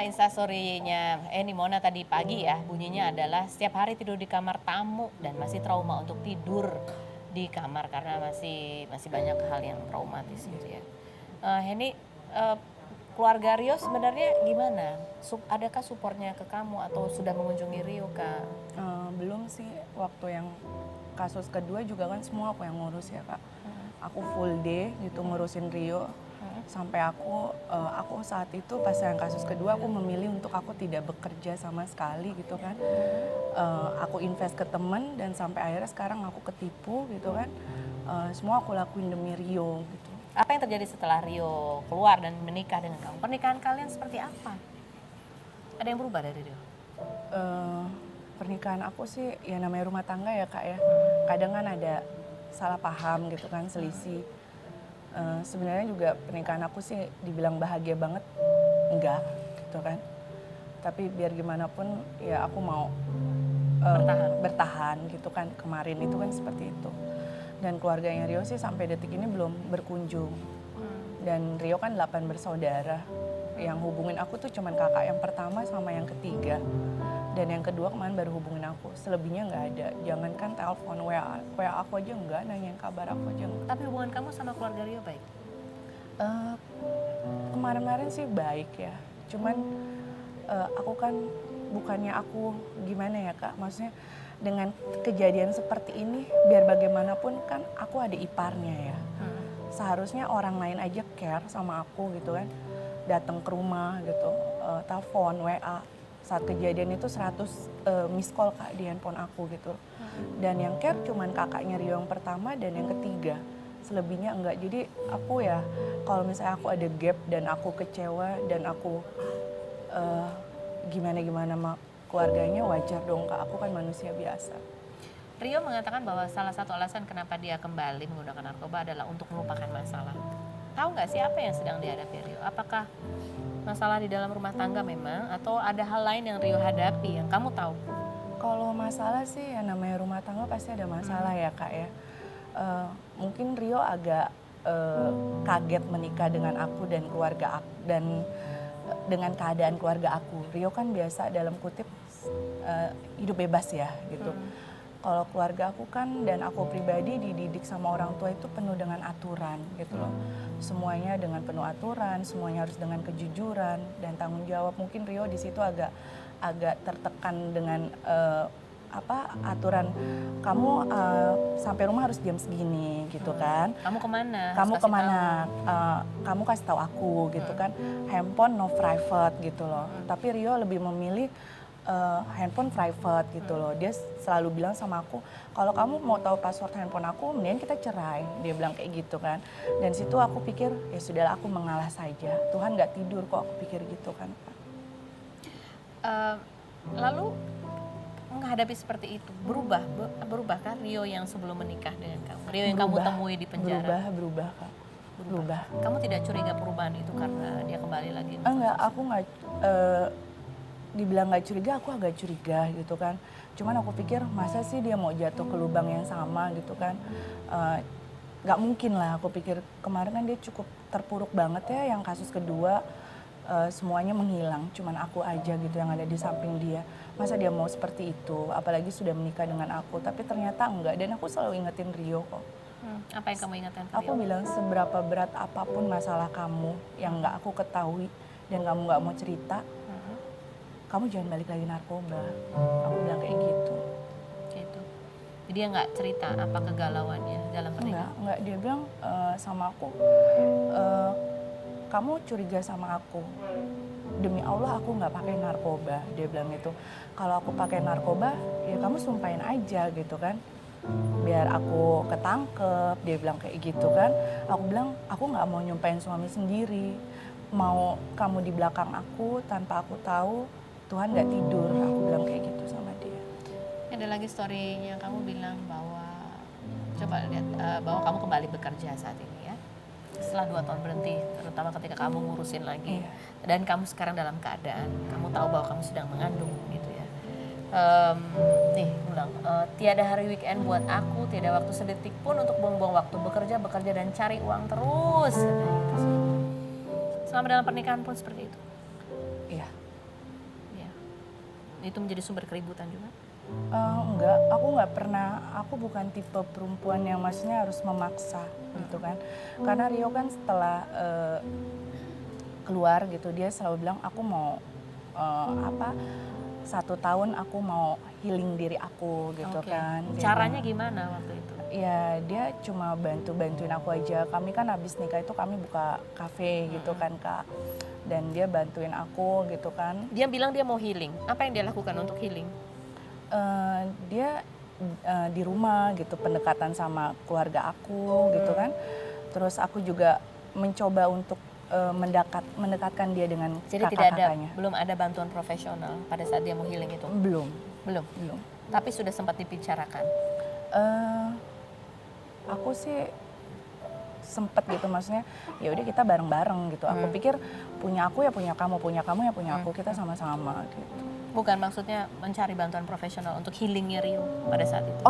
instastory-nya Eni Mona tadi pagi ya, bunyinya adalah setiap hari tidur di kamar tamu dan masih trauma untuk tidur di kamar karena masih banyak hal yang traumatis gitu ya. Heni, keluarga Rio sebenarnya gimana? Adakah supportnya ke kamu atau sudah mengunjungi Rio Kak? Belum sih, waktu yang kasus kedua juga kan semua aku yang ngurus ya Kak. Aku full day gitu ngurusin Rio. Sampai aku saat itu pas yang kasus kedua aku memilih untuk aku tidak bekerja sama sekali gitu kan. Aku invest ke temen dan sampai akhirnya sekarang aku ketipu gitu kan. Semua aku lakuin demi Rio gitu. Apa yang terjadi setelah Rio keluar dan menikah dengan kamu? Pernikahan kalian seperti apa? Ada yang berubah dari Rio? Pernikahan aku sih ya namanya rumah tangga ya Kak ya. Kadang kan ada salah paham gitu kan, selisih. Sebenarnya juga pernikahan aku sih dibilang bahagia banget, enggak gitu kan. Tapi biar gimana pun ya aku mau bertahan gitu kan. Kemarin itu kan seperti itu. Dan keluarganya Rio sih sampai detik ini belum berkunjung. Dan Rio kan 8 bersaudara. Yang hubungin aku tuh cuman kakak yang pertama sama yang ketiga. Dan yang kedua kemarin baru hubungin aku. Selebihnya nggak ada. Jangankan telepon, WA aku aja enggak, nanyain kabar aku aja enggak. Tapi hubungan kamu sama keluarga Rio baik? Kemarin-kemarin sih baik ya. Cuman aku kan bukannya aku gimana ya Kak. Maksudnya dengan kejadian seperti ini biar bagaimanapun kan aku ada iparnya ya. Seharusnya orang lain aja care sama aku gitu kan. Datang ke rumah gitu, telepon, WA. Saat kejadian itu 100 miss call Kak di handphone aku gitu. Dan yang care cuman kakaknya Rio yang pertama dan yang ketiga. Selebihnya enggak. Jadi aku ya kalau misalnya aku ada gap dan aku kecewa dan aku gimana-gimana sama keluarganya wajar dong Kak. Aku kan manusia biasa. Rio mengatakan bahwa salah satu alasan kenapa dia kembali menggunakan narkoba adalah untuk melupakan masalah. Tahu nggak sih apa yang sedang dihadapi Rio? Apakah masalah di dalam rumah tangga memang atau ada hal lain yang Rio hadapi yang kamu tahu? Kalau masalah sih ya namanya rumah tangga pasti ada masalah ya Kak ya. Mungkin Rio agak kaget menikah dengan aku dan keluarga aku dan dengan keadaan keluarga aku. Rio kan biasa dalam kutip hidup bebas ya gitu. Kalau keluarga aku kan dan aku pribadi dididik sama orang tua itu penuh dengan aturan gitu loh. Semuanya dengan penuh aturan, semuanya harus dengan kejujuran dan tanggung jawab. Mungkin Rio di situ agak tertekan dengan aturan kamu sampai rumah harus jam segini gitu kan. Kamu kemana? Kamu kemana? Kamu kasih tahu aku gitu kan. Handphone no private gitu loh. Tapi Rio lebih memilih handphone private gitu loh. Dia selalu bilang sama aku, kalau kamu mau tahu password handphone aku, mendingan kita cerai. Dia bilang kayak gitu kan. Dan situ aku pikir, ya sudahlah aku mengalah saja. Tuhan nggak tidur kok, aku pikir gitu kan. Lalu menghadapi seperti itu, berubahkah Rio yang sebelum menikah dengan kamu? Rio yang kamu temui di penjara? Berubah Kak. Berubah. Kamu tidak curiga perubahan itu karena dia kembali lagi? Enggak, aku nggak dibilang nggak curiga, aku agak curiga gitu kan. Cuman aku pikir masa sih dia mau jatuh ke lubang yang sama gitu kan. Nggak mungkin lah, aku pikir kemarin kan dia cukup terpuruk banget ya yang kasus kedua. Semuanya menghilang, cuman aku aja gitu yang ada di samping dia. Masa dia mau seperti itu, apalagi sudah menikah dengan aku. Tapi ternyata enggak, dan aku selalu ingetin Rio kok. Apa yang kamu ingatkan ke Rio? Aku bilang seberapa berat apapun masalah kamu yang nggak aku ketahui dan kamu nggak mau cerita, kamu jangan balik lagi narkoba. Aku bilang kayak gitu. Gitu. Jadi dia nggak cerita apa kegalauannya dalam pernikahan? Enggak. Dia bilang sama aku, kamu curiga sama aku. Demi Allah aku nggak pakai narkoba. Dia bilang gitu. Kalau aku pakai narkoba, ya kamu sumpahin aja gitu kan. Biar aku ketangkep, dia bilang kayak gitu kan. Aku bilang, aku nggak mau nyumpahin suami sendiri. Mau kamu di belakang aku tanpa aku tahu, Tuhan nggak tidur. Aku bilang kayak gitu sama dia. Ada lagi story-nya kamu bilang bahwa, coba lihat, bahwa kamu kembali bekerja saat ini ya. Setelah 2 tahun berhenti, terutama ketika kamu ngurusin lagi. Dan kamu sekarang dalam keadaan, kamu tahu bahwa kamu sedang mengandung gitu ya. Nih ulang, tiada hari weekend buat aku, tiada waktu sedetik pun untuk buang-buang waktu, bekerja dan cari uang terus. Selama dalam pernikahan pun seperti itu. Iya. itu menjadi sumber keributan juga? Enggak, aku nggak pernah, aku bukan tipe perempuan yang maksudnya harus memaksa gitu kan. Karena Rio kan setelah keluar gitu, dia selalu bilang aku mau 1 tahun aku mau healing diri aku gitu Oke. kan. Caranya gimana waktu itu? Ya dia cuma bantuin aku aja. Kami kan habis nikah itu kami buka kafe gitu kan Kak. Dan dia bantuin aku gitu kan. Dia bilang dia mau healing. Apa yang dia lakukan untuk healing? Dia di rumah gitu pendekatan sama keluarga aku gitu kan. Terus aku juga mencoba untuk mendekatkan dia dengan Jadi tidak ada, kakak-kakaknya. belum ada bantuan profesional pada saat dia mau healing itu? Belum. Belum. Tapi sudah sempat dibicarakan. Eh, aku sih sempet gitu, maksudnya ya udah kita bareng-bareng gitu. Aku pikir punya aku ya punya kamu ya punya aku, kita sama-sama gitu. Bukan maksudnya mencari bantuan profesional untuk healingnya Rio pada saat itu?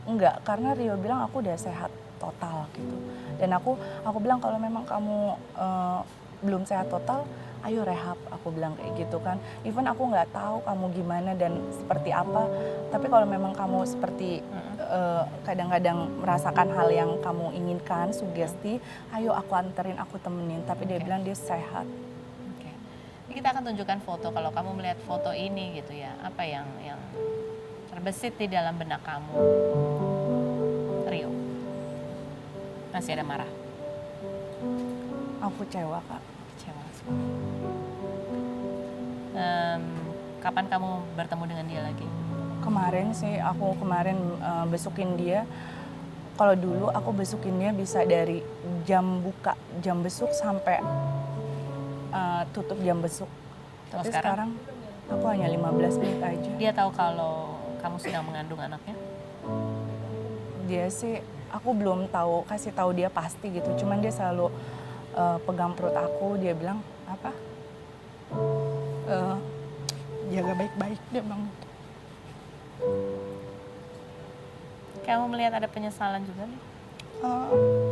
Enggak, karena Rio bilang aku udah sehat total gitu. Dan aku bilang kalau memang kamu belum sehat total, ayo rehab, aku bilang kayak gitu kan. Even aku nggak tahu kamu gimana dan seperti apa, tapi kalau memang kamu seperti kadang-kadang merasakan hal yang kamu inginkan, sugesti, ayo aku anterin, aku temenin. Tapi dia bilang dia sehat. Oke. Ini kita akan tunjukkan foto. Kalau kamu melihat foto ini gitu ya, apa yang terbesit di dalam benak kamu, Rio? Masih ada marah? Aku kecewa Kak. Kecewa sekali. Kapan kamu bertemu dengan dia lagi? Kemarin sih, aku besukin dia. Kalau dulu aku besukin dia bisa dari jam besuk sampai tutup jam besuk. Kalau Tapi sekarang? sekarang aku hanya 15 menit aja. Dia tahu kalau kamu sedang mengandung anaknya? Dia sih, aku belum kasih tahu dia pasti gitu. Cuman dia selalu pegang perut aku, dia bilang apa? Jaga baik-baik, dia bilang. Kamu melihat ada penyesalan juga nih?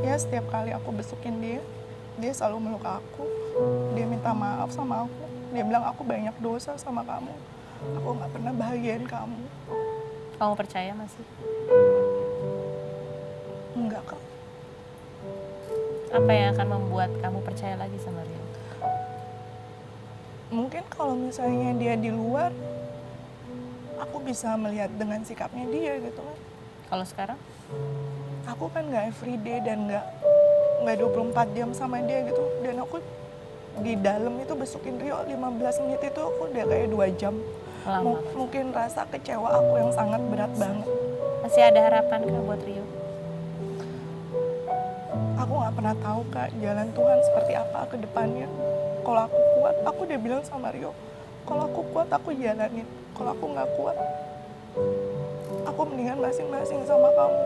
Ya setiap kali aku besukin dia selalu meluk aku. Dia minta maaf sama aku. Dia bilang aku banyak dosa sama kamu. Aku nggak pernah bahagiain kamu. Kamu percaya masih? Enggak Kak. Apa yang akan membuat kamu percaya lagi sama Rio? Mungkin kalau misalnya dia di luar, aku bisa melihat dengan sikapnya dia gitu kan. Kalau sekarang? Aku kan nggak everyday dan nggak 24 jam sama dia gitu. Dan aku di dalam itu besukin Rio 15 menit itu aku udah kayak 2 jam. Lama. Mungkin rasa kecewa aku yang sangat berat banget. Masih ada harapan kah buat Rio? Aku nggak pernah tahu Kak jalan Tuhan seperti apa ke depannya. Kalau aku kuat, aku udah bilang sama Rio, kalau aku kuat aku jalanin. Kalau aku nggak kuat, aku mendingan masing-masing sama kamu.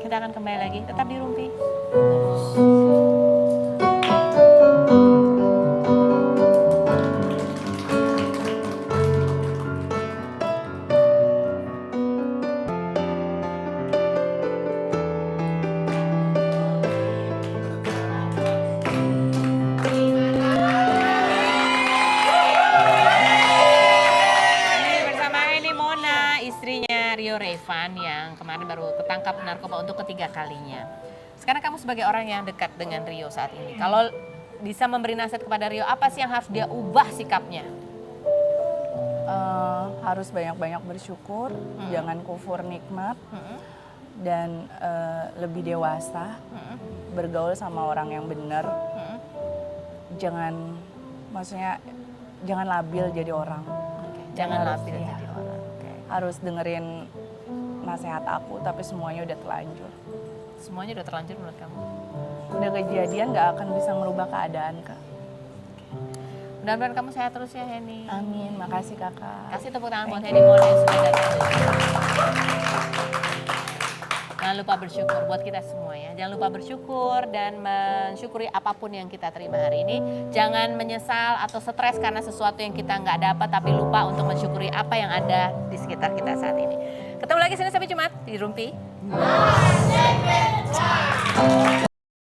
Kita akan kembali lagi, tetap di Rumpi. Bersama ini Mona, istrinya Rio Revan yang kemarin baru ketangkap narkoba untuk ketiga kalinya. Sekarang kamu sebagai orang yang dekat dengan Rio saat ini, kalau bisa memberi nasihat kepada Rio, apa sih yang harus dia ubah sikapnya? Harus banyak-banyak bersyukur, jangan kufur nikmat, dan lebih dewasa, bergaul sama orang yang benar. Jangan labil jadi orang. Jangan labil ya, jadi orang. harus dengerin nasihat aku, tapi semuanya udah terlanjur. Semuanya udah terlanjur menurut kamu? Udah kejadian, gak akan bisa merubah keadaan Kak. Mudah-mudahan kamu sehat terus ya Henny. Amin, makasih Kakak. Kasih tepuk tangan buat Henny Mona yang sudah datang. Jangan lupa bersyukur buat kita semua ya. Jangan lupa bersyukur dan mensyukuri apapun yang kita terima hari ini. Jangan menyesal atau stres karena sesuatu yang kita nggak dapat, tapi lupa untuk mensyukuri apa yang ada di sekitar kita saat ini. Ketemu lagi Senin sampai Jumat di Rumpi.